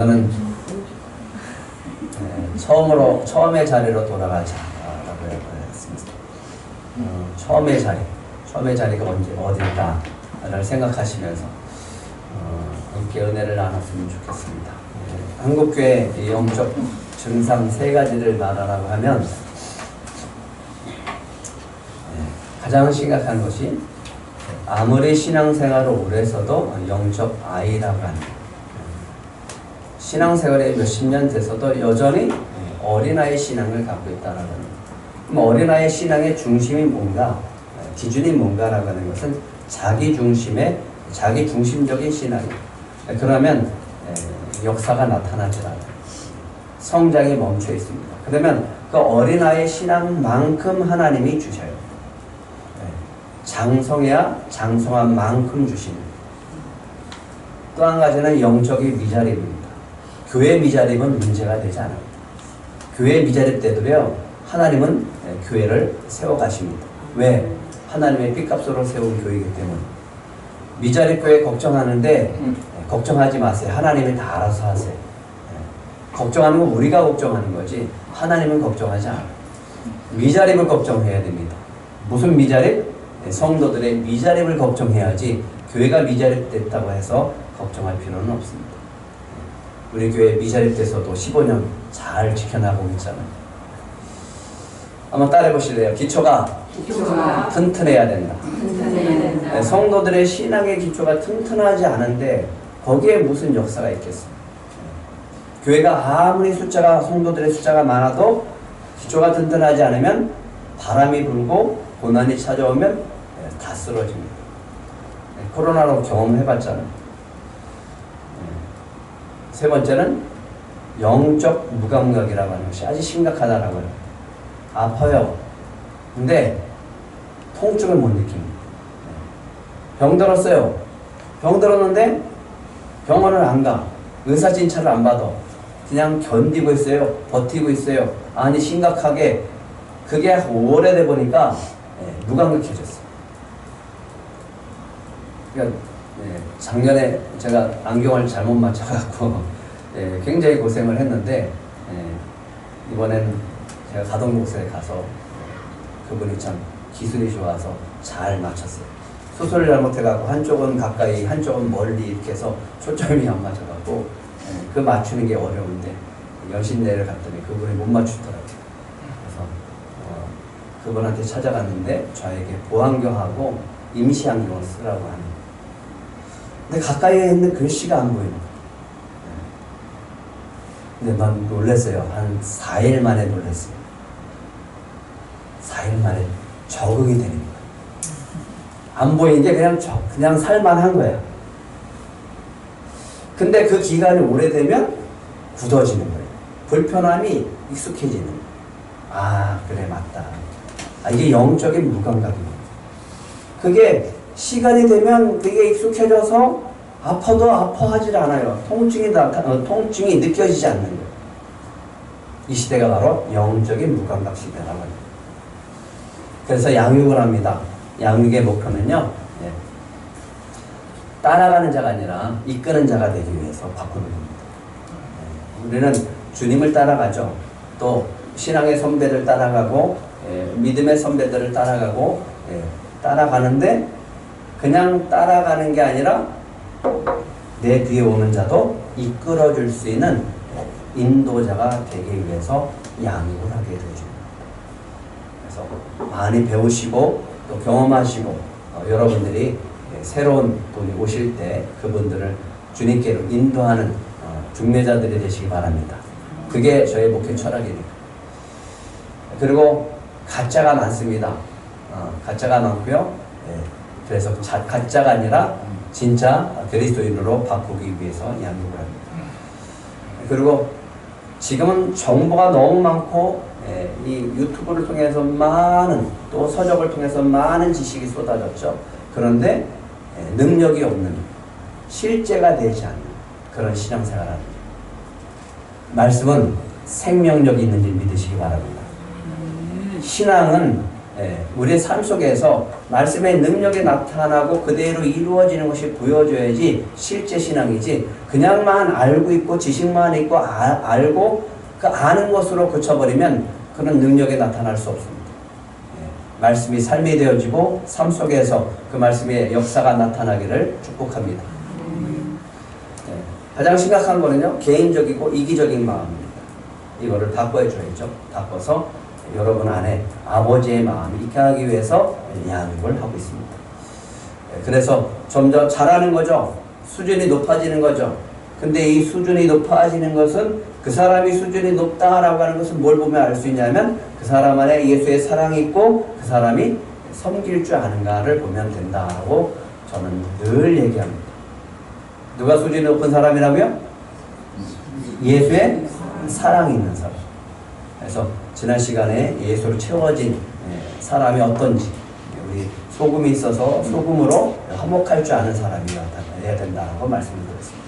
저는 처음의 자리로 돌아가자라고 했습니다. 처음의 자리가 어딜까를 생각하시면서 함께 은혜를 나눴으면 좋겠습니다. 한국교회 영적 증상 3가지를 말하라고 하면 가장 심각한 것이 아무리 신앙생활을 오래 했어도 영적 아이라고 합니다. 신앙생활에 몇십 년 돼서도 여전히 어린아이 신앙을 갖고 있다는 겁니다. 그럼 어린아이 신앙의 중심이 뭔가, 기준이 뭔가라고 하는 것은 자기 중심적인 신앙이에요. 그러면 역사가 나타나지 않아요. 성장이 멈춰 있습니다. 그러면 그 어린아이 신앙만큼 하나님이 주셔요. 장성해야 장성한 만큼 주십니다. 또 한 가지는 영적인 미자립입니다. 교회 미자립은 문제가 되지 않아요. 교회 미자립 때도요, 하나님은 교회를 세워가십니다. 왜? 하나님의 핏값으로 세운 교회이기 때문에. 미자립 교회 걱정하는데 걱정하지 마세요. 하나님이 다 알아서 하세요. 걱정하는 건 우리가 걱정하는 거지 하나님은 걱정하지 않아요. 미자립을 걱정해야 됩니다. 무슨 미자립? 성도들의 미자립을 걱정해야지 교회가 미자립됐다고 해서 걱정할 필요는 없습니다. 우리 교회 미자립돼서도 15년 잘 지켜나가고 있잖아요. 한번 따라해 보실래요? 기초가 튼튼해야 된다. 성도들의 신앙의 기초가 튼튼하지 않은데 거기에 무슨 역사가 있겠어요? 교회가 아무리 성도들의 숫자가 많아도 기초가 튼튼하지 않으면 바람이 불고 고난이 찾아오면 다 쓰러집니다. 코로나로 경험해봤잖아요. 세 번째는 영적 무감각이라고 하는 것이 아주 심각하다라고 해요. 아파요. 근데 통증을 못 느낍니다. 병 들었어요. 병 들었는데 병원을 안 가. 의사 진찰을 안 받아. 그냥 견디고 있어요. 버티고 있어요. 아니 심각하게 그게 오래돼 보니까 무감각해졌어요. 그러니까 작년에 제가 안경을 잘못 맞춰갖고 굉장히 고생을 했는데 이번에는 제가 가던 곳에 가서 그분이 참 기술이 좋아서 잘 맞췄어요. 수술을 잘못해갖고 한쪽은 가까이 한쪽은 멀리 이렇게 해서 초점이 안 맞아갖고 그 맞추는 게 어려운데 연신내를 갔더니 그분이 못 맞추더라고요. 그래서 그분한테 찾아갔는데 저에게 보안경하고 임시안경을 쓰라고 하는. 근데 가까이에 있는 글씨가 안 보입니다. 근데 난 놀랐어요. 한 4일 만에 놀랐어요. 4일 만에 적응이 되는 거예요. 안 보이는 게 그냥 살만한 거야. 근데 그 기간이 오래되면 굳어지는 거예요. 불편함이 익숙해지는 거예요. 아, 그래, 맞다. 이게 영적인 무감각입니다. 그게 시간이 되면 되게 익숙해져서 아파도 아파하지 않아요. 통증이 느껴지지 않는 거예요. 이 시대가 바로 영적인 무감각 시대라고 합니다. 그래서 양육을 합니다. 양육의 목표는요, 따라가는 자가 아니라 이끄는 자가 되기 위해서 바꾸는 겁니다. 우리는 주님을 따라가죠. 또 신앙의 선배들 따라가고 믿음의 선배들을 따라가고 따라가는데 그냥 따라가는 게 아니라 내 뒤에 오는 자도 이끌어줄 수 있는 인도자가 되기 위해서 양육을 하게 되죠. 그래서 많이 배우시고 또 경험하시고 여러분들이 새로운 분이 오실 때 그분들을 주님께로 인도하는 중매자들이 되시기 바랍니다. 그게 저의 목회 철학입니다. 그리고 가짜가 많습니다. 가짜가 많고요. 그래서 가짜가 아니라 진짜 그리스도인으로 바꾸기 위해서 양육을 합니다. 그리고 지금은 정보가 너무 많고 이 유튜브를 통해서 또 서적을 통해서 많은 지식이 쏟아졌죠. 그런데 능력이 없는, 실제가 되지 않는 그런 신앙생활을 합니다. 말씀은 생명력이 있는 줄 믿으시기 바랍니다. 신앙은 우리의 삶 속에서 말씀의 능력이 나타나고 그대로 이루어지는 것이 보여줘야지 실제 신앙이지, 그냥만 알고 있고 지식만 있고 알고 그 아는 것으로 그쳐버리면 그런 능력이 나타날 수 없습니다. 말씀이 삶이 되어지고 삶 속에서 그 말씀의 역사가 나타나기를 축복합니다. 가장 심각한 거는요, 개인적이고 이기적인 마음입니다. 이거를 바꿔줘야죠. 바꿔서 여러분 안에 아버지의 마음이 있게 하기 위해서 양육을 하고 있습니다. 그래서 점점 잘하는 거죠. 수준이 높아지는 거죠. 근데 이 수준이 높아지는 것은, 그 사람이 수준이 높다라고 하는 것은 뭘 보면 알 수 있냐면 그 사람 안에 예수의 사랑이 있고 그 사람이 섬길 줄 아는가를 보면 된다고 저는 늘 얘기합니다. 누가 수준이 높은 사람이라고요? 예수의 사랑이 있는 사람. 그래서 지난 시간에 예수로 채워진 사람이 어떤지, 우리 소금이 있어서 소금으로 화목할 줄 아는 사람이어야 된다고 말씀을 드렸습니다.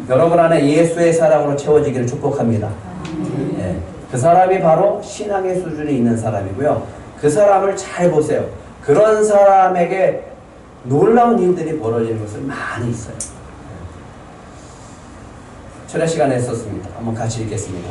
여러분 안에 예수의 사랑으로 채워지기를 축복합니다. 그 사람이 바로 신앙의 수준이 있는 사람이고요. 그 사람을 잘 보세요. 그런 사람에게 놀라운 일들이 벌어지는 것은 많이 있어요. 철야 시간에 했었습니다. 한번 같이 읽겠습니다.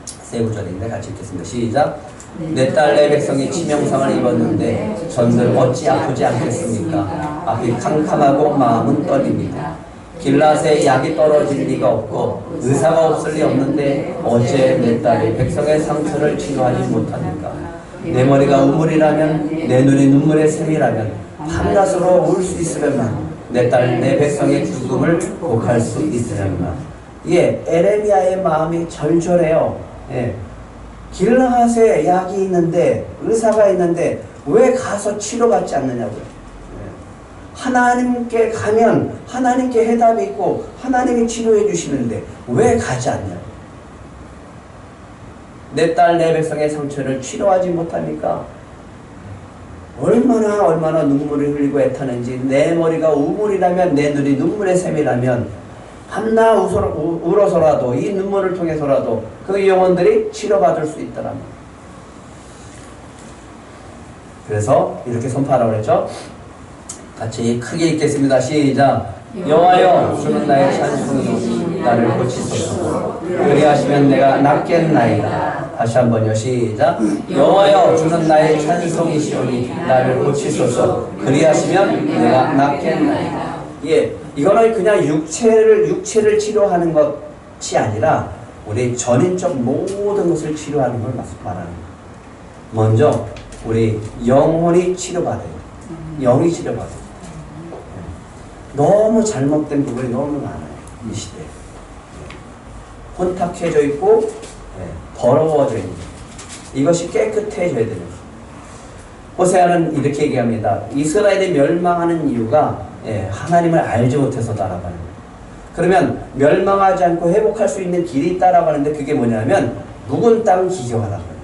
세 구절인데 같이 읽겠습니다. 시작. 내 딸 내 백성이 치명상을 입었는데 전들 어찌 아프지 않겠습니까? 앞이 캄캄하고 마음은 떨립니다. 길앗에 약이 떨어질 리가 없고 의사가 없을 리 없는데 어째 내 딸이 백성의 상처를 치료하지 못합니까? 내 머리가 우물이라면 내 눈이 눈물의 샘이라면 밤낮으로 울 수 있으려면 내 딸 내 백성의 죽음을 곡할 수 있으려면. 에레미야의 마음이 절절해요. 길앗에 약이 있는데 의사가 있는데 왜 가서 치료받지 않느냐고요. 하나님께 가면 하나님께 해답이 있고 하나님이 치료해 주시는데 왜 가지 않냐고. 내 딸 내 백성의 상처를 치료하지 못합니까? 얼마나 눈물을 흘리고 애타는지. 내 머리가 우물이라면 내 눈이 눈물의 샘이라면 밤낮 울어서라도 이 눈물을 통해서라도 그 영혼들이 치료받을 수 있더라면. 그래서 이렇게 선포하라고 그랬죠. 같이 크게 읽겠습니다. 시작. 여호와여 주는 나의 찬송이 나를 고치소서. 그리하시면 내가 낫겠나이다. 다시 한번요. 시작. 여호와여 주는 나의 찬송이시오니 나를 고치소서. 그리하시면 내가 낫겠나이다. 이거는 그냥 육체를 치료하는 것이 아니라 우리 전인적 모든 것을 치료하는 걸 말하는 거예요. 먼저 우리 영혼이 치료받아요. 영이 치료받아요. 너무 잘못된 부분이 너무 많아요. 이 시대에. 혼탁해져 있고 더러워져 있는 거예요. 이것이 깨끗해져야 되는 거예요. 호세아는 이렇게 얘기합니다. 이스라엘이 멸망하는 이유가 하나님을 알지 못해서다라고 하는 거예요. 그러면 멸망하지 않고 회복할 수 있는 길이 있다라고 하는데 그게 뭐냐면 묵은 땅 기경하라고 해요.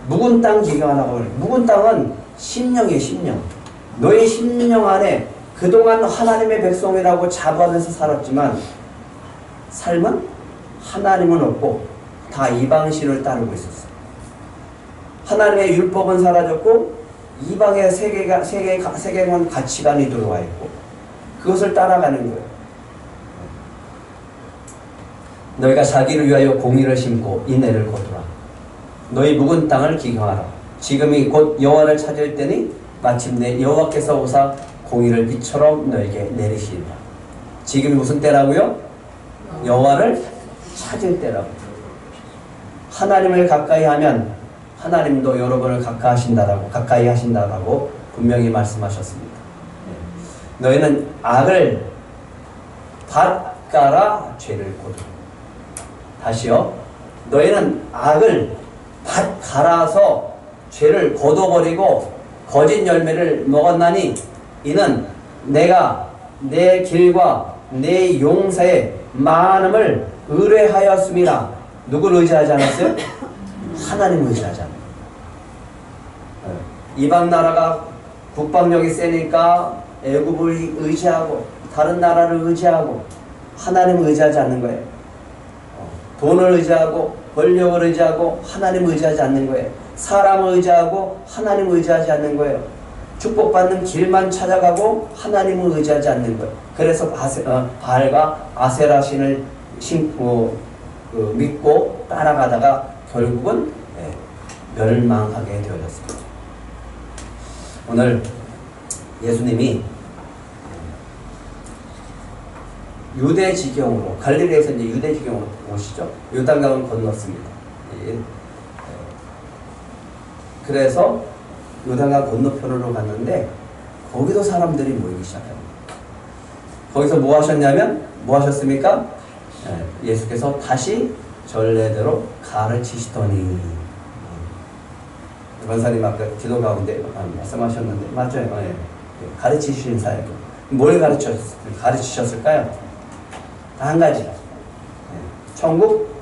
묵은 땅 기경하라고 해요. 묵은 땅은 심령이에요. 심령. 너의 심령 안에 그동안 하나님의 백성이라고 자부하면서 살았지만 삶은 하나님은 없고 다 이방신을 따르고 있었어요. 하나님의 율법은 사라졌고 이방의 세계관 가치관이 들어와 있고 그것을 따라가는 거예요. 너희가 자기를 위하여 공의를 심고 인애를 거두라. 너희 묵은 땅을 기경하라. 지금이 곧 여호와를 찾을 때니 마침내 여호와께서 오사 공의를 비처럼 너에게 내리시리라. 지금이 무슨 때라고요? 여호와를 찾을 때라고. 하나님을 가까이 하면 하나님도 여러분을 가까이 하신다라고 분명히 말씀하셨습니다. 너희는 악을 밭가라 죄를 거두라. 다시요. 너희는 악을 밭갈아서 죄를 거둬버리고 거짓 열매를 먹었나니 이는 내가 내 길과 내 용사의 많음을 의뢰하였음이라. 누구를 의지하지 않았어요? 하나님을 의지하지 않아요. 이방 나라가 국방력이 세니까 애굽을 의지하고 다른 나라를 의지하고 하나님을 의지하지 않는 거예요. 돈을 의지하고 권력을 의지하고 하나님을 의지하지 않는 거예요. 사람을 의지하고 하나님을 의지하지 않는 거예요. 축복받는 길만 찾아가고 하나님을 의지하지 않는 거예요. 그래서 바알과 아세라 신을 믿고 따라가다가 결국은 멸망하게 되어졌습니다. 오늘 예수님이 유대 지경으로, 갈릴리에서 이제 유대 지경으로 오시죠. 요단강을 건넜습니다. 그래서 요단강 건너편으로 갔는데 거기도 사람들이 모이기 시작합니다. 거기서 뭐 하셨냐면, 뭐 하셨습니까? 예수께서 다시 전례대로 가르치시더니, 원사님 아까 기도 가운데 말씀하셨는데 맞아요. 가르치신 사역. 뭘 가르치셨을까요? 다 한 가지. 천국,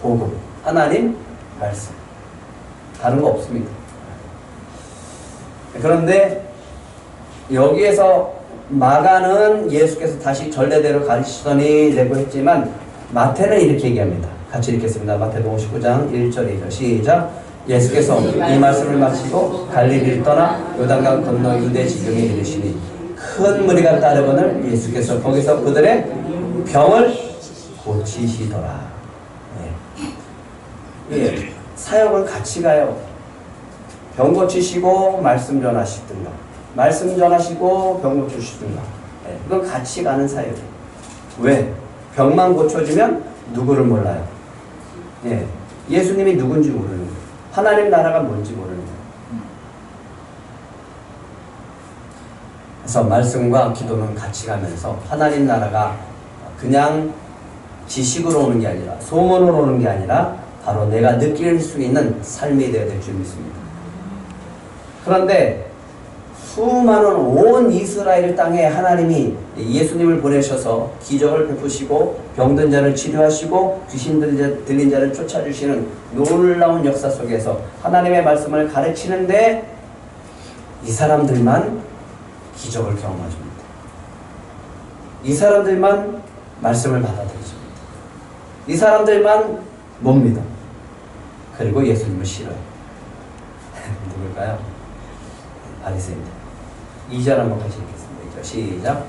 복음, 하나님, 말씀. 다른 거 없습니다. 그런데 여기에서 마가는 예수께서 다시 전례대로 가르치시더니 라고 했지만 마태는 이렇게 얘기합니다. 같이 읽겠습니다. 마태복음 19장 1절이죠. 시작. 예수께서 이 말씀을 마치고 갈릴리를 떠나 요단강 건너 유대 지경에 이르시니 큰 무리가 따르거늘 예수께서 거기서 그들의 병을 고치시더라. 사역을 같이 가요. 병 고치시고 말씀 전하시든가, 말씀 전하시고 병 고치시든가. 이건 같이 가는 사역이에요. 왜? 병만 고쳐지면 누구를 몰라요. 예수님이 누군지 모르는 거예요. 하나님 나라가 뭔지 모르는 거예요. 그래서 말씀과 기도는 같이 가면서 하나님 나라가 그냥 지식으로 오는 게 아니라, 소문으로 오는 게 아니라 바로 내가 느낄 수 있는 삶이 되어야 될 줄 믿습니다. 그런데 수많은 온 이스라엘 땅에 하나님이 예수님을 보내셔서 기적을 베푸시고 병든 자를 치료하시고 귀신 들린 자를 쫓아주시는 놀라운 역사 속에서 하나님의 말씀을 가르치는데 이 사람들만 기적을 경험하십니다. 이 사람들만 말씀을 받아들이십니다. 이 사람들만 못 믿어. 그리고 예수님을 싫어요. 누굴까요? 바리새인들. 2절 한번 같이 읽겠습니다. 시작.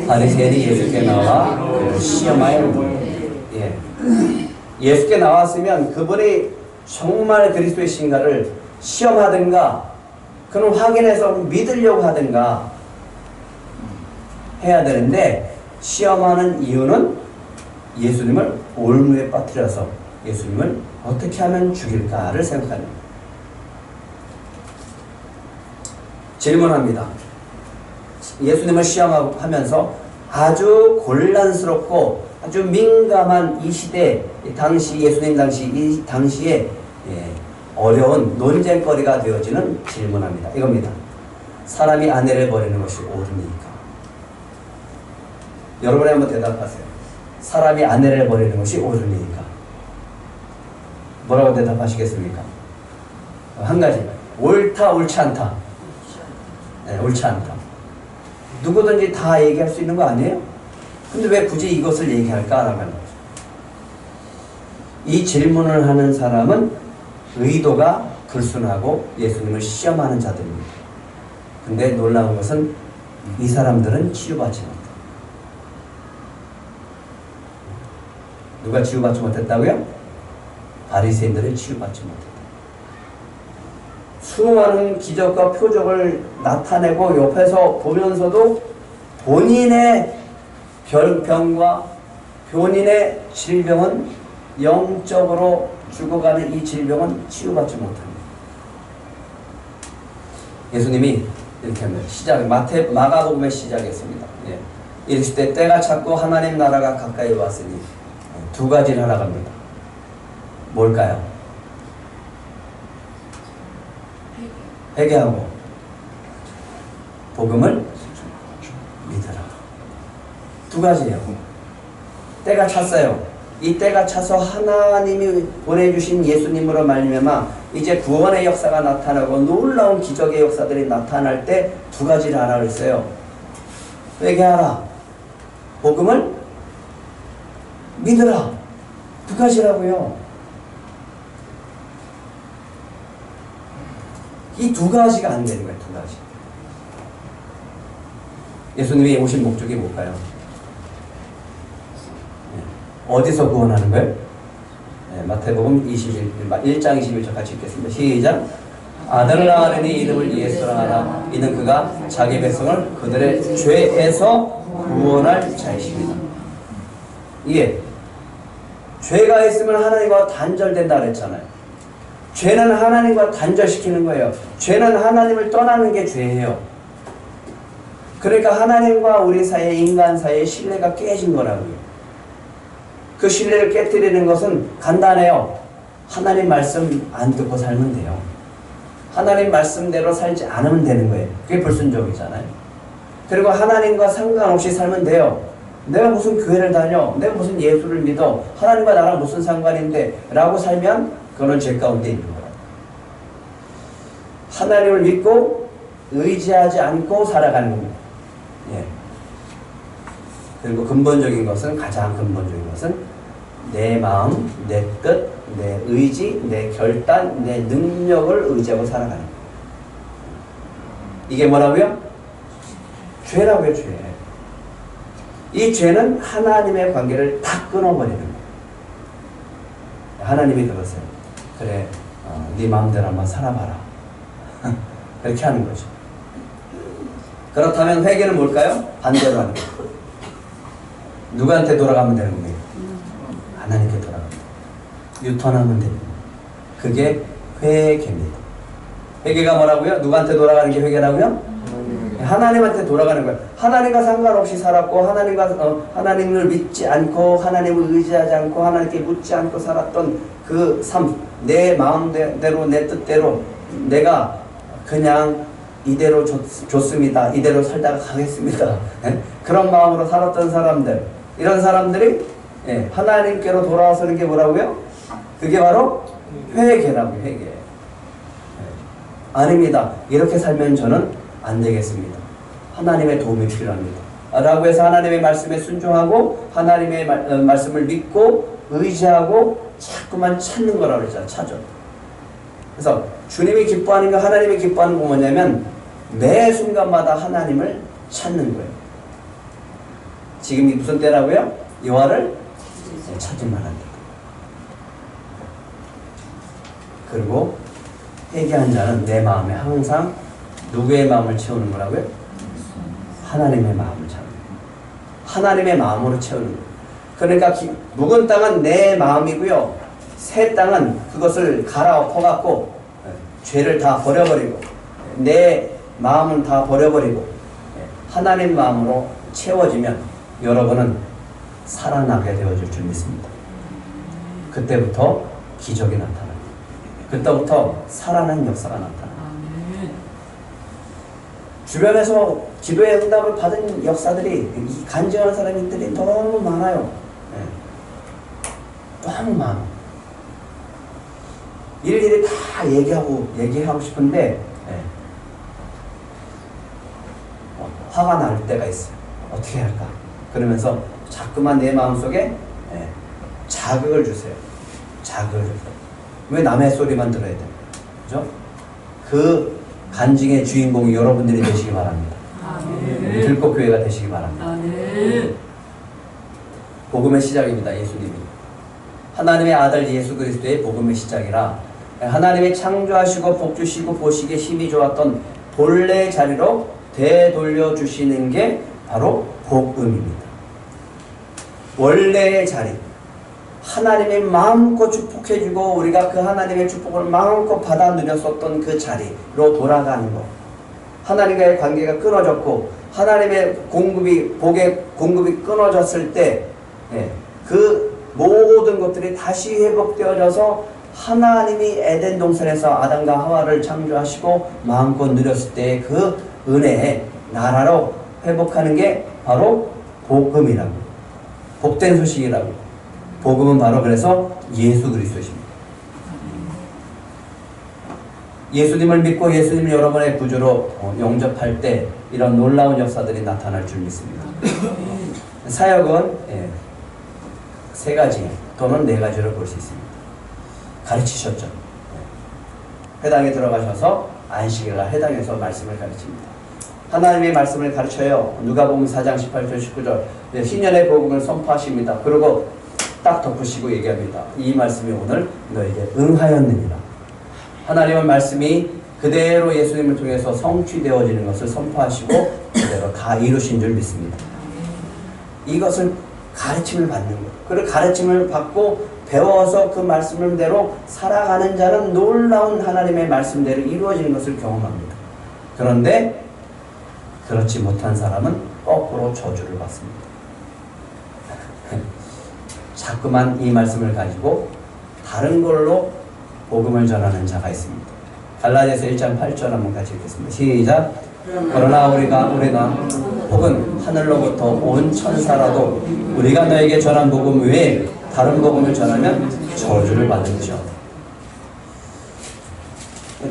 바리새인이 예수께 나와 그를 시험하여 예수께 나왔으면 그분이 정말 그리스도이신가를 시험하든가 그는 확인해서 믿으려고 하든가 해야 되는데, 시험하는 이유는 예수님을 올무에 빠뜨려서 예수님을 어떻게 하면 죽일까를 생각하는 거예요. 질문합니다. 예수님을 시험하면서 아주 곤란스럽고 아주 민감한 이 시대, 당시 예수님 이 당시에 어려운 논쟁거리가 되어지는 질문합니다. 이겁니다. 사람이 아내를 버리는 것이 옳으니까? 여러분이 한번 대답하세요. 사람이 아내를 버리는 것이 옳으니까? 뭐라고 대답하시겠습니까? 한 가지. 옳다, 옳지 않다. 옳지 않다. 누구든지 다 얘기할 수 있는 거 아니에요? 근데 왜 굳이 이것을 얘기할까라는 거죠. 이 질문을 하는 사람은 의도가 불순하고 예수님을 시험하는 자들입니다. 근데 놀라운 것은 이 사람들은 치유받지 못해요. 누가 치유받지 못했다고요? 바리새인들은 치유받지 못했다. 수많은 기적과 표적을 나타내고 옆에서 보면서도 본인의 병과 본인의 질병은, 영적으로 죽어가는 이 질병은 치유받지 못합니다. 예수님이 이렇게 합니다. 마가복음의 시작했습니다. 이르실 때 때가 찼고 하나님 나라가 가까이 왔으니 두 가지를 하라고 합니다. 뭘까요? 회개하고 복음을 믿으라. 두 가지예요. 때가 찼어요. 이 때가 차서 하나님이 보내주신 예수님으로 말미암아 이제 구원의 역사가 나타나고 놀라운 기적의 역사들이 나타날 때 두 가지를 하라 그랬어요. 회개하라. 복음을 믿으라. 두 가지라고요. 이 두 가지가 안 되는 거예요. 두 가지. 예수님이 오신 목적이 뭘까요? 어디서 구원하는 거예요? 마태복음 1장 21절 같이 읽겠습니다. 시작. 아들을 낳으려니 이름을 예수라 하라. 이는 그가 자기 백성을 그들의 죄에서 구원할 자이십니다. 이게 죄가 있으면 하나님과 단절된다 그랬잖아요. 죄는 하나님과 단절시키는 거예요. 죄는 하나님을 떠나는 게 죄예요. 그러니까 하나님과 우리 사이에, 인간 사이에 신뢰가 깨진 거라고요. 그 신뢰를 깨뜨리는 것은 간단해요. 하나님 말씀 안 듣고 살면 돼요. 하나님 말씀대로 살지 않으면 되는 거예요. 그게 불순종이잖아요. 그리고 하나님과 상관없이 살면 돼요. 내가 무슨 교회를 다녀? 내가 무슨 예수를 믿어? 하나님과 나랑 무슨 상관인데? 라고 살면 그거는 죄 가운데 있는 거예요. 하나님을 믿고 의지하지 않고 살아가는 겁니다. 예. 그리고 근본적인 것은, 가장 근본적인 것은 내 마음, 내 뜻, 내 의지, 내 결단, 내 능력을 의지하고 살아가는 거예요. 이게 뭐라고요? 죄라고요, 죄. 이 죄는 하나님의 관계를 다 끊어버리는 거예요. 하나님이 그러세요. 그래, 네 마음대로 한번 살아봐라. 그렇게 하는 거죠. 그렇다면 회개는 뭘까요? 반대로 하는 거예요. 누구한테 돌아가면 되는 거예요? 하나님께 돌아갑니다. 유턴하면 됩니다. 그게 회개입니다. 회개가 뭐라고요? 누구한테 돌아가는 게 회개라고요? 하나님한테 돌아가는 거예요. 하나님과 상관없이 살았고, 하나님을 믿지 않고, 하나님을 의지하지 않고, 하나님께 묻지 않고 살았던 그 삶, 내 마음대로, 내 뜻대로 내가 그냥 이대로 좋습니다. 이대로 살다가 가겠습니다. 그런 마음으로 살았던 사람들, 이런 사람들이 하나님께로 돌아서는 게 뭐라고요? 그게 바로 회개라고요. 회개. 아닙니다. 이렇게 살면 저는 안 되겠습니다. 하나님의 도움이 필요합니다. 라고 해서 하나님의 말씀에 순종하고 하나님의 말씀을 믿고 의지하고 자꾸만 찾는 거라고 그랬잖아요. 찾아. 그래서 주님이 기뻐하는 거, 하나님이 기뻐하는 건 뭐냐면 매 순간마다 하나님을 찾는 거예요. 지금이 무슨 때라고요? 여호와를 찾을 만한 때. 그리고 회개한 자는 내 마음에 항상 누구의 마음을 채우는 거라고요? 하나님의 마음을 채우는 거예요. 하나님의 마음으로 채우는 거예요. 그러니까 묵은 땅은 내 마음이고요. 새 땅은 그것을 갈아엎어갖고 죄를 다 버려버리고 내 마음은 다 버려버리고 하나님 마음으로 채워지면 여러분은 살아나게 되어질 줄 믿습니다. 그때부터 기적이 나타납니다. 그때부터 살아난 역사가 나타납니다. 주변에서 기도의 응답을 받은 역사들이, 간증하는 사람들이 너무 많아요. 너무 많아. 일일이 다 얘기하고 싶은데 화가 날 때가 있어요. 어떻게 할까? 그러면서 자꾸만 내 마음속에 자극을 주세요. 자극을 주세요. 왜 남의 소리만 들어야 돼요? 그죠? 그 간증의 주인공이 여러분들이 되시기 바랍니다. 들꽃교회가 되시기 바랍니다. 복음의 시작입니다. 예수님이. 하나님의 아들 예수 그리스도의 복음의 시작이라 하나님이 창조하시고 복주시고 보시기에 힘이 좋았던 본래 자리로 되돌려 주시는 게 바로 복음입니다. 원래의 자리, 하나님이 마음껏 축복해주고 우리가 그 하나님의 축복을 마음껏 받아 누렸었던 그 자리로 돌아가는 것. 하나님과의 관계가 끊어졌고 하나님의 복의 공급이 끊어졌을 때 그 모든 것들이 다시 회복되어져서 하나님이 에덴 동산에서 아담과 하와를 창조하시고 마음껏 누렸을 때 그 은혜의 나라로 회복하는 게 바로 복음이라고, 복된 소식이라고. 복음은 바로 그래서 예수 그리스도십니다. 예수님을 믿고 예수님을 여러분의 구주로 영접할 때 이런 놀라운 역사들이 나타날 줄 믿습니다. 사역은 세 가지 또는 네 가지로 볼 수 있습니다. 가르치셨죠. 회당에 들어가셔서 안식일과 해당해서 말씀을 가르칩니다. 하나님의 말씀을 가르쳐요. 누가복음 4장 18절 19절 신년의 복음을 선포하십니다. 그리고 딱 덮으시고 얘기합니다. 이 말씀이 오늘 너에게 응하였느니라. 하나님의 말씀이 그대로 예수님을 통해서 성취되어지는 것을 선포하시고 그대로 다 이루신 줄 믿습니다. 이것을 가르침을 받는 거예요. 그 가르침을 받고 배워서 그 말씀대로 살아가는 자는 놀라운 하나님의 말씀대로 이루어지는 것을 경험합니다. 그런데 그렇지 못한 사람은 거꾸로 저주를 받습니다. 자꾸만 이 말씀을 가지고 다른 걸로 복음을 전하는 자가 있습니다. 갈라디아서 1장 8절 한번 같이 읽겠습니다. 시작. 그러나 우리가 혹은 하늘로부터 온 천사라도 우리가 너에게 전한 복음 외에 다른 복음을 전하면 저주를 받으시오.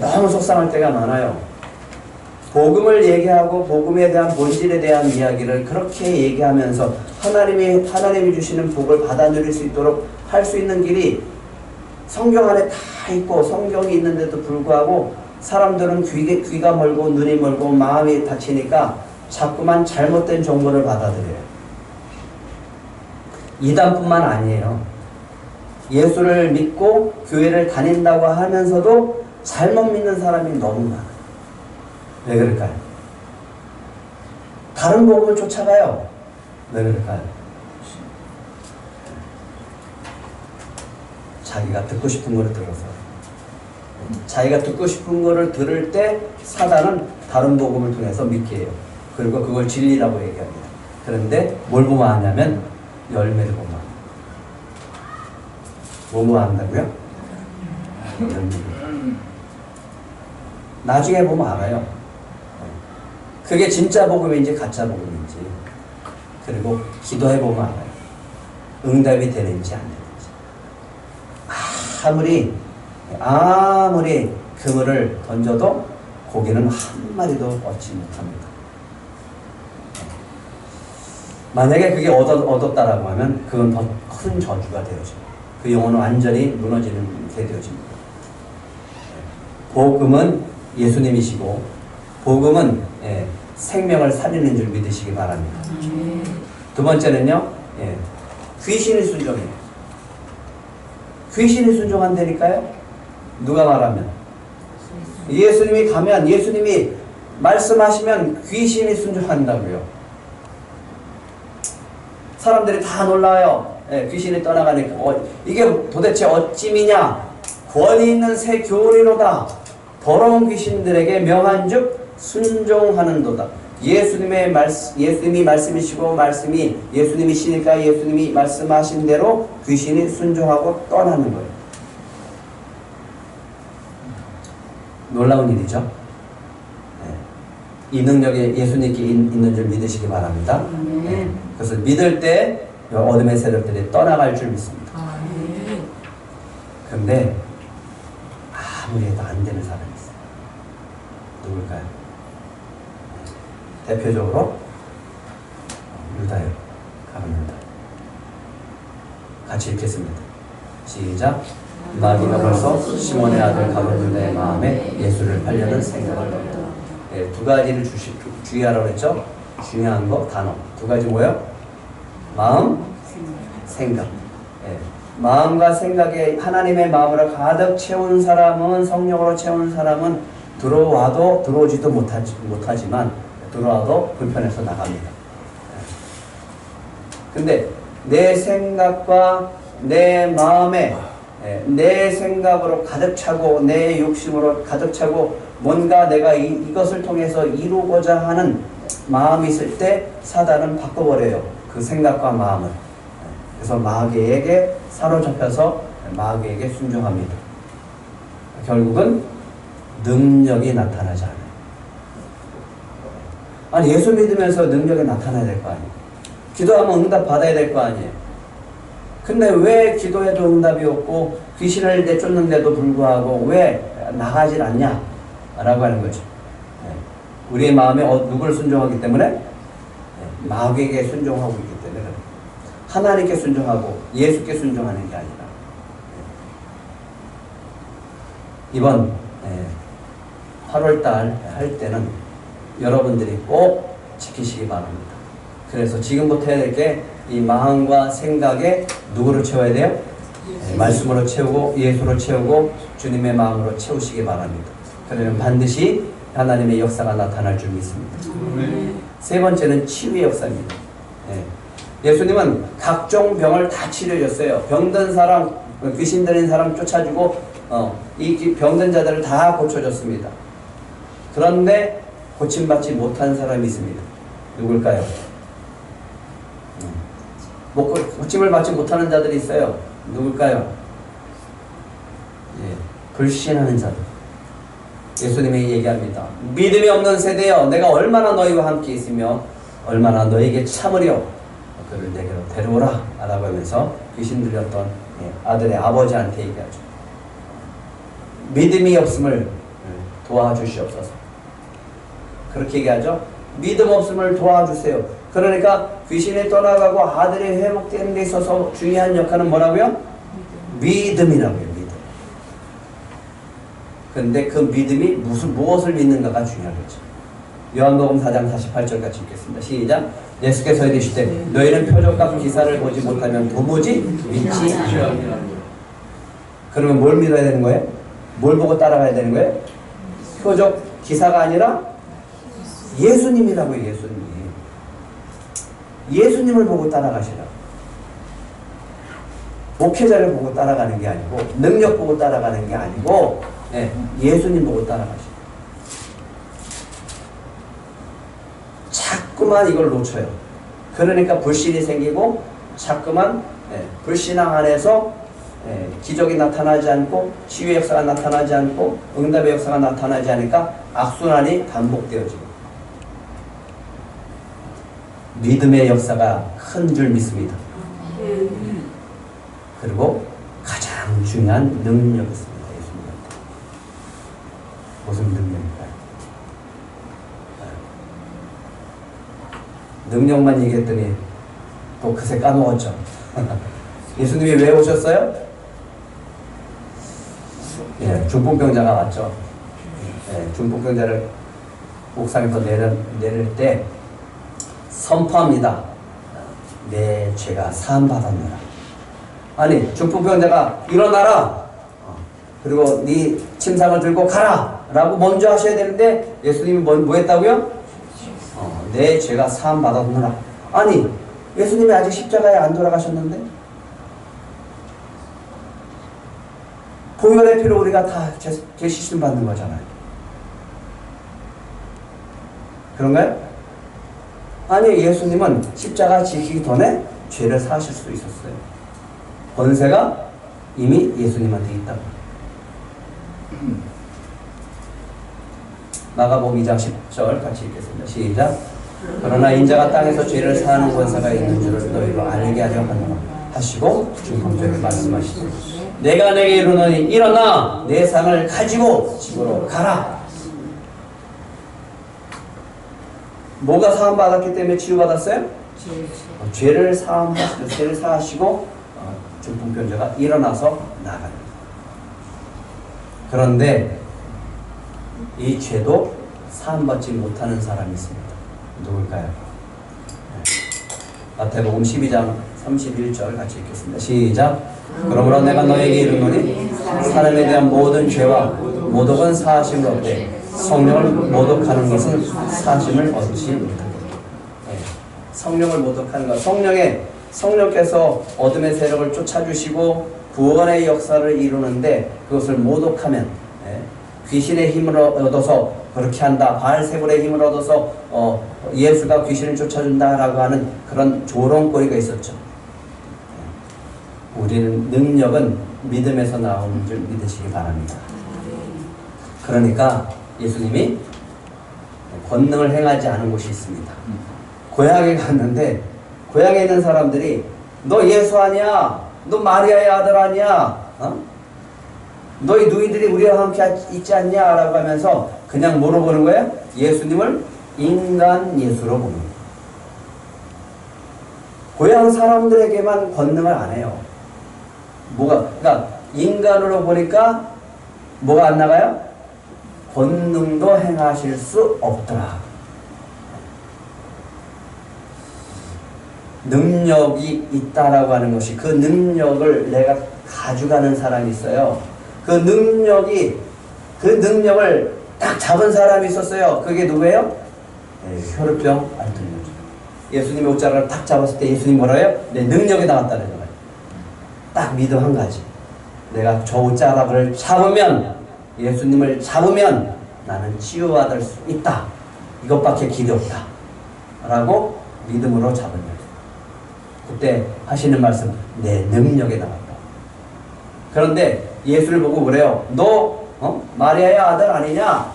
너무 속상할 때가 많아요. 복음을 얘기하고 복음에 대한 본질에 대한 이야기를 그렇게 얘기하면서 하나님이 주시는 복을 받아 누릴 수 있도록 할 수 있는 길이 성경 안에 다 있고 성경이 있는데도 불구하고 사람들은 귀가 멀고 눈이 멀고 마음이 닫히니까 자꾸만 잘못된 정보를 받아들여요. 이단뿐만 아니에요. 예수를 믿고 교회를 다닌다고 하면서도 잘못 믿는 사람이 너무 많아요. 왜 그럴까요? 다른 복음을 쫓아가요. 왜 그럴까요? 자기가 듣고 싶은 거를 들어서. 자기가 듣고 싶은 거를 들을 때 사단은 다른 복음을 통해서 믿게 해요. 그리고 그걸 진리라고 얘기합니다. 그런데 뭘 보면 아냐면 열매를 보면 합니다. 뭐 한다고요? 나중에 보면 알아요. 그게 진짜 복음인지 가짜 복음인지. 그리고 기도해 보면 알아요. 응답이 되는지 안 되는지. 아무리 그물을 던져도 고기는 한 마리도 얻지 못합니다. 만약에 그게 얻었다라고 하면 그건 더 큰 저주가 되어집니다. 그 영혼은 완전히 무너지는 게 되어집니다. 복음은 예수님이시고 복음은 생명을 살리는 줄 믿으시기 바랍니다. 두 번째는요, 귀신이 순종해요. 귀신이 순종한다니까요? 누가 말하면? 예수님이 가면, 예수님이 말씀하시면 귀신이 순종한다고요. 사람들이 다 놀라요. 귀신이 떠나가니까. 이게 도대체 어찌미냐? 권위 있는 새 교리로다. 더러운 귀신들에게 명한즉 순종하는도다. 예수님이 말씀이시고 말씀이 예수님이시니까 예수님이 말씀하신 대로 귀신이 순종하고 떠나는 거예요. 놀라운 일이죠. 이 능력이 예수님께 있는 줄 믿으시기 바랍니다. 그래서 믿을 때 어둠의 세력들이 떠나갈 줄 믿습니다. 그런데 아무리 해도 안 되는 사람이 있어요. 누굴까요? 대표적으로 유다요. 가문 유다. 같이 읽겠습니다. 시작. 마귀가 벌써 시몬의 아들 가문 유다의 마음에 예수를 팔려는 생각을 넣었다. 두 가지를 주의하라고 했죠. 중요한 거 단어. 두 가지 뭐예요? 마음, 생각. 마음과 생각에 하나님의 마음으로 가득 채운 사람은, 성령으로 채운 사람은 들어오지도 못하지만 들어와도 불편해서 나갑니다. 근데 내 생각과 내 마음에 내 생각으로 가득 차고 내 욕심으로 가득 차고 뭔가 내가 이것을 통해서 이루고자 하는 마음이 있을 때 사단은 바꿔버려요. 그 생각과 마음을. 그래서 마귀에게 사로잡혀서 마귀에게 순종합니다. 결국은 능력이 나타나지 않아요. 아니 예수 믿으면서 능력이 나타나야 될 거 아니에요. 기도하면 응답 받아야 될 거 아니에요. 근데 왜 기도해도 응답이 없고 귀신을 내쫓는데도 불구하고 왜 나가질 않냐? 라고 하는 거죠. 우리의 마음에 누구를 순종하기 때문에? 마귀에게 순종하고 있기 때문에 하나님께 순종하고 예수께 순종하는 게 아니라 이번 8월달 할 때는 여러분들이 꼭 지키시기 바랍니다. 그래서 지금부터 해야 될 게 이 마음과 생각에 누구를 채워야 돼요? 말씀으로 채우고 예수로 채우고 주님의 마음으로 채우시기 바랍니다. 그러면 반드시 하나님의 역사가 나타날 줄 믿습니다. 세 번째는 치유의 역사입니다. 예수님은 각종 병을 다 치료해줬어요. 병든 사람, 귀신 들린 사람 쫓아주고 이 병든 자들을 다 고쳐줬습니다. 그런데 고침받지 못한 사람이 있습니다. 누굴까요? 고침을 받지 못하는 자들이 있어요. 누굴까요? 불신하는 자들. 예수님이 얘기합니다. 믿음이 없는 세대여, 내가 얼마나 너희와 함께 있으며 얼마나 너희에게 참으려 그를 내게로 데려오라 라고 하면서 귀신 들렸던 아들의 아버지한테 얘기하죠. 믿음이 없음을 도와주시옵소서. 그렇게 얘기하죠. 믿음 없음을 도와주세요. 그러니까 귀신이 떠나가고 아들이 회복되는 데 있어서 중요한 역할은 뭐라고요? 믿음이라고요. 믿음. 그런데 그 믿음이 무엇을 믿는가가 중요하겠죠. 요한복음 4장 48절 같이 읽겠습니다. 시작. 예수께서 이르시되 너희는 표적과 기사를 보지 못하면 도무지 믿지 아니하리라. 그러면 뭘 믿어야 되는 거예요? 뭘 보고 따라가야 되는 거예요? 표적 기사가 아니라 예수님이라고요. 예수님을 보고 따라가시라. 목회자를 보고 따라가는 게 아니고 능력 보고 따라가는 게 아니고 예수님 보고 따라가시라. 자꾸만 이걸 놓쳐요. 그러니까 불신이 생기고 자꾸만 불신앙 안에서 기적이 나타나지 않고 치유의 역사가 나타나지 않고 응답의 역사가 나타나지 않으니까 악순환이 반복되어지고 믿음의 역사가 큰 줄 믿습니다. 그리고 가장 중요한 능력이 있습니다. 예수님한테. 무슨 능력일까요? 능력만 얘기했더니 또 그새 까먹었죠. 예수님이 왜 오셨어요? 중풍병자가 왔죠. 중풍병자를 옥상에서 내릴 때 선포합니다. 내 죄가 사함받았노라. 아니 중풍병자가 일어나라. 그리고 네 침상을 들고 가라 라고 먼저 하셔야 되는데 예수님이 뭐 했다고요? 내 죄가 사함받았노라. 아니 예수님이 아직 십자가에 안 돌아가셨는데 보혈의 피로 우리가 다 죄시심 받는 거잖아요. 그런가요? 아니 예수님은 십자가 지키기 전에 죄를 사하실 수 있었어요. 권세가 이미 예수님한테 있다고. 마가복음 2장 10절 같이 읽겠습니다. 시작. 그러나 인자가 땅에서 죄를 사하는 권세가 있는 줄을 너희로 알게 하려 하노라 하시고 중풍자에게 말씀하시되 내가 내게 이르노니 일어나 내 상을 가지고 집으로 가라. 뭐가 사함받았기 때문에 치유받았어요? 죄를 사하시고 중풍병자가 일어나서 나가요. 그런데 이 죄도 사함받지 못하는 사람이 있습니다. 누굴까요? 마태복음 12장 31절 같이 읽겠습니다. 시작. 그러므로 내가 너에게 이르노니 사람에 대한 모든 죄와 모독은 사하심을 얻되 성령을 모독하는 것은 사심을 얻지 못하게. 성령을 모독하는 것. 성령께서 어둠의 세력을 쫓아주시고 구원의 역사를 이루는데 그것을 모독하면 귀신의 힘을 얻어서 그렇게 한다. 바알세불의 힘을 얻어서 예수가 귀신을 쫓아준다라고 하는 그런 조롱거리가 있었죠. 우리는 능력은 믿음에서 나오는 줄 믿으시기 바랍니다. 그러니까 예수님이 권능을 행하지 않은 곳이 있습니다. 고향에 갔는데 고향에 있는 사람들이 너 예수 아니야? 너 마리아의 아들 아니야? 너희 누이들이 우리와 함께 있지 않냐? 라고 하면서 그냥 뭐로 보는 거예요? 예수님을 인간 예수로 보는 거예요. 고향 사람들에게만 권능을 안 해요. 그러니까 인간으로 보니까 뭐가 안 나가요? 본능도 행하실 수 없더라. 능력이 있다라고 하는 것이 그 능력을 내가 가져가는 사람이 있어요. 그 능력을 딱 잡은 사람이 있었어요. 그게 누구예요? 혈우병 앓던 여자. 예수님의 옷자락을 딱 잡았을 때 예수님 뭐라 해요? 내 능력이 나왔다는 거예요. 딱 믿음 한 가지. 내가 저 옷자락을 잡으면, 예수님을 잡으면 나는 치유받을 수 있다. 이것밖에 길이 없다. 라고 믿음으로 잡은 여자. 그때 하시는 말씀, 내 능력에 나왔다. 그런데 예수를 보고 그래요. 너 마리아의 아들 아니냐?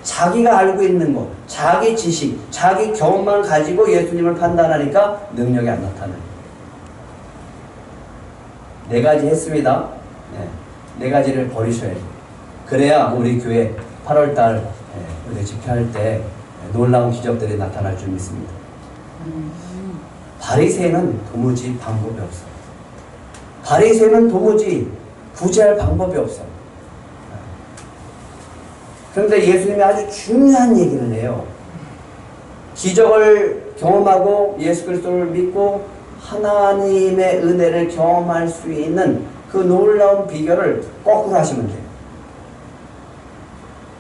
자기가 알고 있는 것, 자기 지식, 자기 경험만 가지고 예수님을 판단하니까 능력이 안 나타나요. 네 가지 했습니다. 네 가지를 버리셔야 돼요. 그래야 우리 교회 8월달 우리 집회할 때 놀라운 기적들이 나타날 줄 믿습니다. 바리새인은 도무지 방법이 없어요. 바리새인은 도무지 구제할 방법이 없어요. 그런데 예수님이 아주 중요한 얘기를 해요. 기적을 경험하고 예수 그리스도를 믿고 하나님의 은혜를 경험할 수 있는 그 놀라운 비결을 거꾸로 하시면 돼요.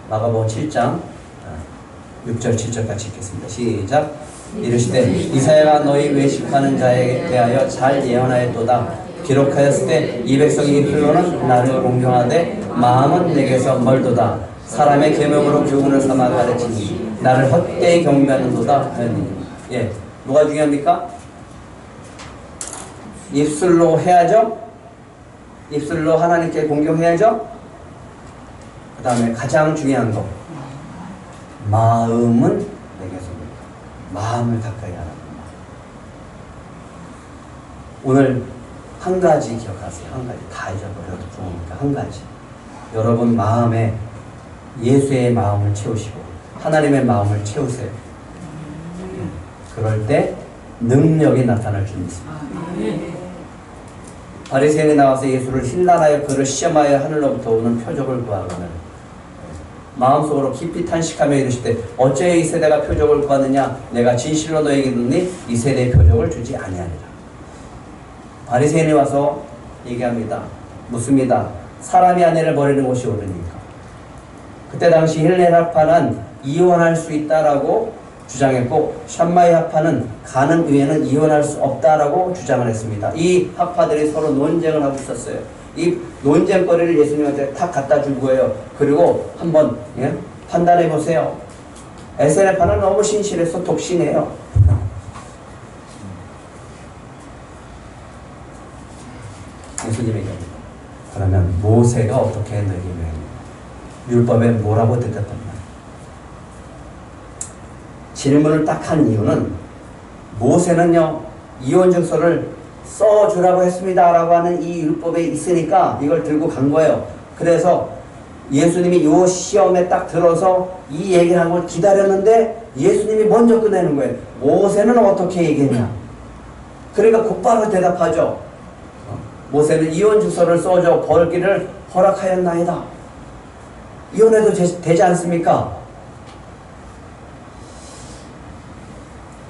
마가복음 7장 6절 7절 같이 읽겠습니다. 시작. 이르시되 이사야가 너희 외식하는 자에 대하여 잘 예언하였도다. 기록하였을 때 이 백성이 흘로는 나를 공경하되 마음은 내게서 멀도다. 사람의 계명으로 교훈을 삼아 가르치니 나를 헛되이 경배하는도다 하였느니. 뭐가 중요합니까? 입술로 해야죠. 입술로 하나님께 공경해야죠. 그 다음에 가장 중요한 거, 마음은 내게서 마음을 가까이 하라. 오늘 한 가지 기억하세요. 한 가지. 다 잊어버려도 좋으니까 한 가지. 여러분 마음에 예수의 마음을 채우시고 하나님의 마음을 채우세요. 그럴 때 능력이 나타날 줄 믿습니다. 바리새인이 나와서 예수를 힐난하여 그를 시험하여 하늘로부터 오는 표적을 구하거늘 마음속으로 깊이 탄식하며 이르시되 어째 이 세대가 표적을 구하느냐? 내가 진실로 너에게 이르노니 이 세대의 표적을 주지 아니하리라. 바리새인이 와서 얘기합니다. 묻습니다. 사람이 아내를 버리는 것이 옳으니까. 그때 당시 헬레 학파는 이혼할 수 있다라고 주장했고 샴마이 학파는 가는 외에는 이혼할 수 없다라고 주장을 했습니다. 이 학파들이 서로 논쟁을 하고 있었어요. 이 논쟁거리를 예수님한테 탁 갖다 준 거예요. 그리고 한번 판단해 보세요. 에세네파는 너무 신실해서 독신해요. 예수님이 얘기합니다. 그러면 모세가 어떻게 너에게 명했느냐? 율법에 뭐라고 대답했단 말이에요. 질문을 딱 한 이유는 모세는요 이혼증서를 써주라고 했습니다 라고 하는 이 율법에 있으니까 이걸 들고 간 거예요. 그래서 예수님이 이 시험에 딱 들어서 이 얘기를 한 걸 기다렸는데 예수님이 먼저 꺼내는 거예요. 모세는 어떻게 얘기했냐? 그러니까 곧바로 대답하죠. 모세는 이혼증서를 써줘 벌기를 허락하였나이다. 이혼해도 되지 않습니까?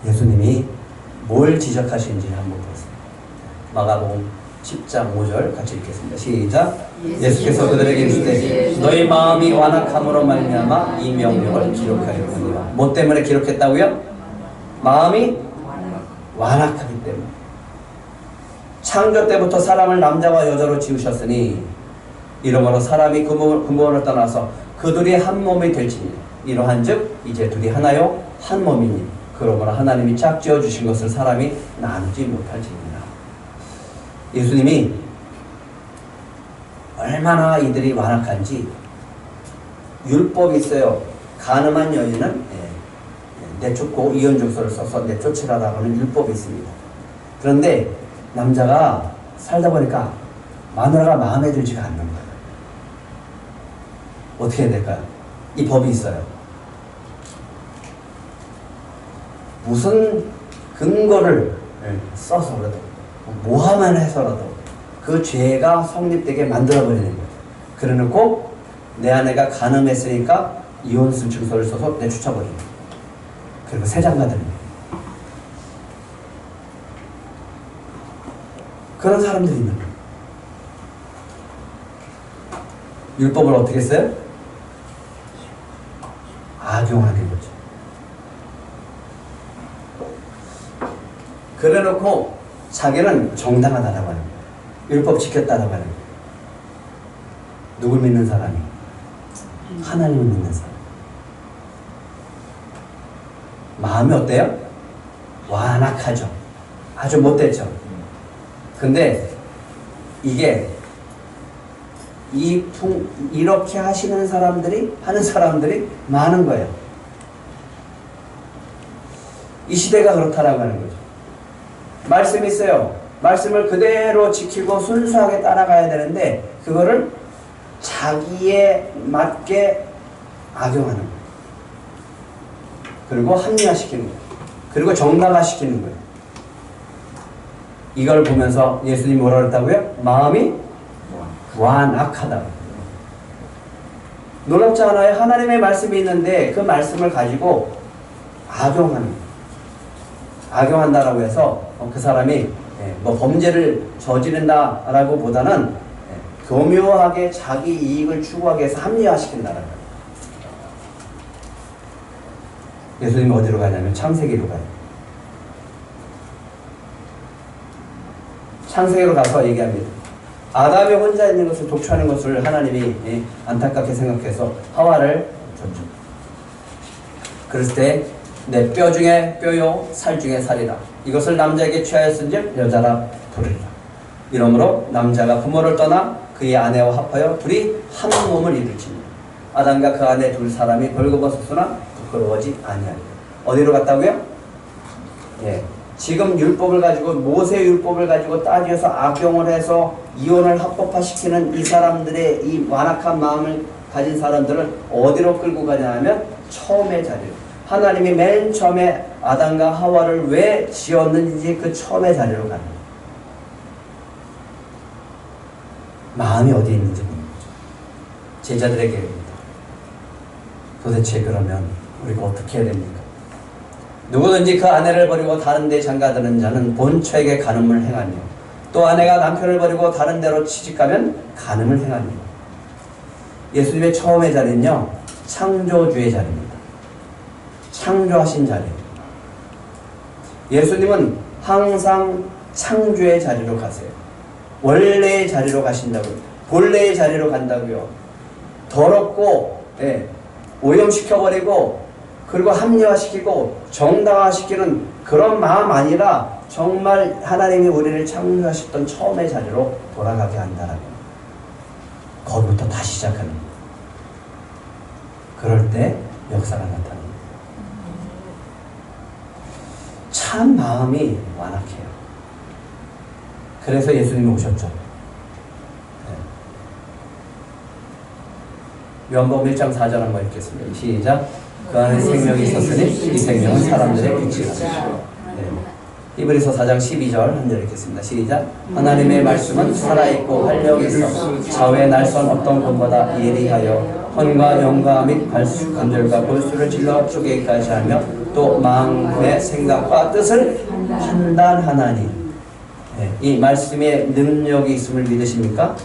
예수님이 뭘 지적하시는지 한번 보겠습니다. 마가복음 10장 5절 같이 읽겠습니다. 시작. 예수께서 그들에게 이르시되 너희 마음이 완악함으로 말미암아 이 명령을 기록하였느니라. 뭐 때문에 기록했다고요? 마음이 완악하기 때문에. 창조 때부터 사람을 남자와 여자로 지으셨으니 이러므로 사람이 그 몸을 떠나서 그들이 한 몸이 될지니 이러한즉 이제 둘이 하나요 한 몸이니 그러므로 하나님이 짝지어 주신 것을 사람이 나누지 못할지니라. 예수님이 얼마나 이들이 완악한지 율법이 있어요. 가늠한 여인은 내쫓고 이혼증서를 써서 내쫓으라고 하는 율법이 있습니다. 그런데 남자가 살다 보니까 마누라가 마음에 들지가 않는 거예요. 어떻게 해야 될까요? 이 법이 있어요. 무슨 근거를 써서라도 모함을 해서라도 그 죄가 성립되게 만들어버리는 거예요. 그래놓고 내 아내가 간음했으니까 이혼 신청서를 써서 내쫓아버립니다. 그리고 새 장가들입니다. 그런 사람들이 있는 거예요. 율법을 어떻게 써요? 악용하는 거죠. 그래 놓고 자기는 정당하다라고 하는 거예요. 율법 지켰다라고 하는 거예요. 누굴 믿는 사람이? 하나님을 믿는 사람. 마음이 어때요? 완악하죠. 아주 못됐죠. 근데 이게 이렇게 하는 사람들이 많은 거예요. 이 시대가 그렇다라고 하는 거죠. 말씀이 있어요. 말씀을 그대로 지키고 순수하게 따라가야 되는데 그거를 자기에 맞게 악용하는 거예요. 그리고 합리화시키는 거예요. 그리고 정당화시키는 거예요. 이걸 보면서 예수님이 뭐라 그랬다고요? 마음이 완악하다. 놀랍지 않아요? 하나님의 말씀이 있는데 그 말씀을 가지고 악용한다라고 해서 그 사람이 뭐 범죄를 저지른다라고 보다는 교묘하게 자기 이익을 추구하기 위해서 합리화시킨다라는 거예요. 예수님이 어디로 가냐면 창세기로 가요. 창세기로 가서 얘기합니다. 아담이 혼자 있는 것을 독초하는 것을 하나님이 안타깝게 생각해서 하와를 줬죠. 그랬을 때 내 뼈 중에 뼈요 살 중에 살이라. 이것을 남자에게 취하였은즉 여자라 부르리라. 이러므로 남자가 부모를 떠나 그의 아내와 합하여 둘이 한 몸을 이룰지니 아담과 그 아내 둘 사람이 벌거벗었으나 부끄러워하지 아니하리라. 어디로 갔다고요? 예. 지금 율법을 가지고 모세 율법을 가지고 따져서 악용을 해서 이혼을 합법화시키는 이 사람들의 이 완악한 마음을 가진 사람들은 어디로 끌고 가냐 하면 처음의 자리로. 하나님이 맨 처음에 아담과 하와를 왜 지었는지 그 처음의 자리로 가는 거예요. 마음이 어디 있는지 보는 거죠. 제자들에게 얘기합니다. 도대체 그러면 우리가 어떻게 해야 됩니까? 누구든지 그 아내를 버리고 다른 데 장가드는 자는 본처에게 간음을 행하며 또 아내가 남편을 버리고 다른 데로 취직하면 간음을 행하며. 예수님의 처음의 자리는요, 창조주의 자리입니다. 창조하신 자리입니다. 예수님은 항상 창조의 자리로 가세요. 원래의 자리로 가신다고요. 본래의 자리로 간다고요. 더럽고 오염시켜버리고 그리고 합리화시키고 정당화시키는 그런 마음 아니라 정말 하나님이 우리를 창조하셨던 처음의 자리로 돌아가게 한다라고. 거기부터 다시 시작하는 거예요. 그럴 때 역사가 나타납니다. 참 마음이 완악해요. 그래서 예수님이 오셨죠. 요한복음 1장 4절 한번 읽겠습니다. 시작. 그 안에 생명이 있었으니 이 생명은 사람들의 빛이라. 히브리서 4장 12절 한 절 읽겠습니다. 시작. 하나님의 말씀은 살아있고 활력이 있어 좌우의 날선 어떤 것보다 예리하여 혼과 영과 및 관절과 골수를 찔러 쪼개기까지 하며 또 마음의 생각과 뜻을 판단하나니. 이 말씀에 능력이 있음을 믿으십니까?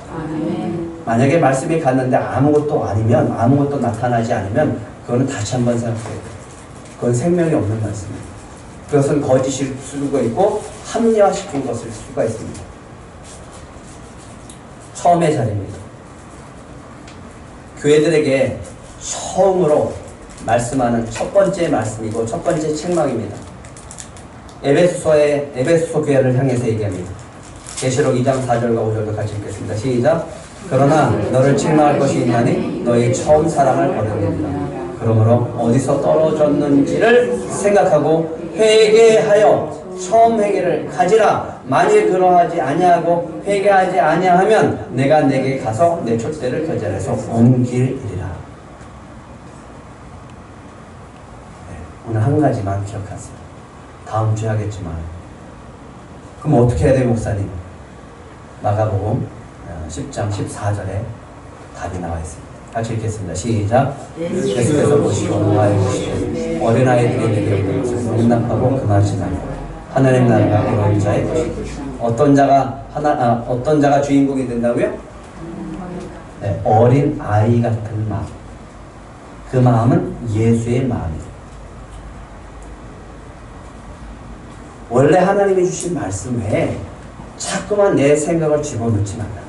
만약에 말씀이 갔는데 아무것도 아니면, 아무것도 나타나지 않으면 그거는 다시 한번 생각해야 돼요. 그건 생명이 없는 말씀이에요. 그것은 거짓일 수가 있고 합리화시킨 것일 수가 있습니다. 처음의 자리입니다. 교회들에게 처음으로 말씀하는 첫 번째 말씀이고 첫 번째 책망입니다. 에베소서 교회를 향해서 얘기합니다. 계시록 2장 4절과 5절도 같이 읽겠습니다. 시작. 그러나 너를 책망할 것이 있나니 너의 처음 사랑을 버렸느니라. 그러므로 어디서 떨어졌는지를 생각하고 회개하여 처음 회개를 가지라. 만일 그러하지 아니하고 회개하지 아니하면 내가 내게 가서 내 촛대를 겨절해서 옮기리라. 오늘 한 가지만 기억하세요. 다음 주에 하겠지만 그럼 어떻게 해야 돼요, 목사님? 마가복음 10장 14절에 답이 나와 있습니다. 같이 읽겠습니다. 시작. 예수께서 보시고 노아의 보시되 어린아이들이 내게 있는 것을 용납하고 금하지 말고 하나님 나라가 그런 자의 것이다. 어떤 자가 주인공이 된다고요? 네, 어린 아이 같은 마음. 그 마음은 예수의 마음이에요. 원래 하나님이 주신 말씀 외에 자꾸만 내 생각을 집어넣지 말라.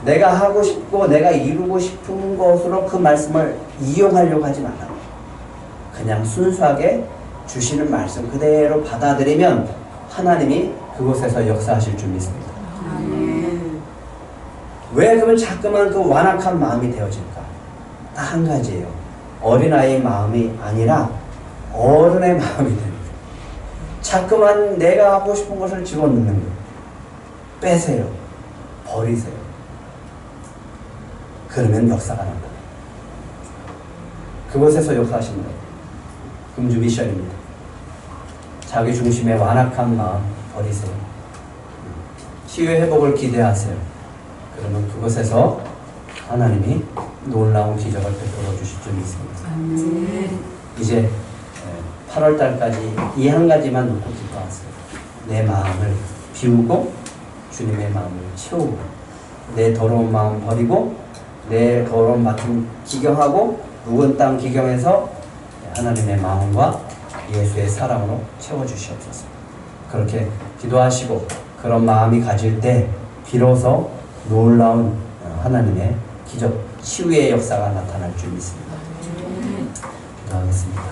내가 하고 싶고 내가 이루고 싶은 것으로 그 말씀을 이용하려고 하지 말라. 그냥 순수하게 주시는 말씀 그대로 받아들이면 하나님이 그곳에서 역사하실 줄 믿습니다. 왜 그러면 자꾸만 그 완악한 마음이 되어질까? 딱 한 가지예요. 어린아이의 마음이 아니라 어른의 마음이 됩니다. 자꾸만 내가 하고 싶은 것을 집어넣는 거예요. 빼세요. 버리세요. 그러면 역사가 난다. 그곳에서 역사하십니다. 금주 미션입니다. 자기 중심의 완악한 마음 버리세요. 치유의 회복을 기대하세요. 그러면 그곳에서 하나님이 놀라운 기적을 베풀어 주실 줄 믿습니다. 이제 8월달까지 이 한 가지만 놓고 기도하세요. 내 마음을 비우고 주님의 마음을 채우고 내 더러운 마음 버리고 내 더러운 맡음 기경하고 묵은 땅 기경해서 하나님의 마음과 예수의 사랑으로 채워주시옵소서. 그렇게 기도하시고 그런 마음이 가질 때 비로소 놀라운 하나님의 기적 치유의 역사가 나타날 줄 믿습니다. 기도하겠습니다.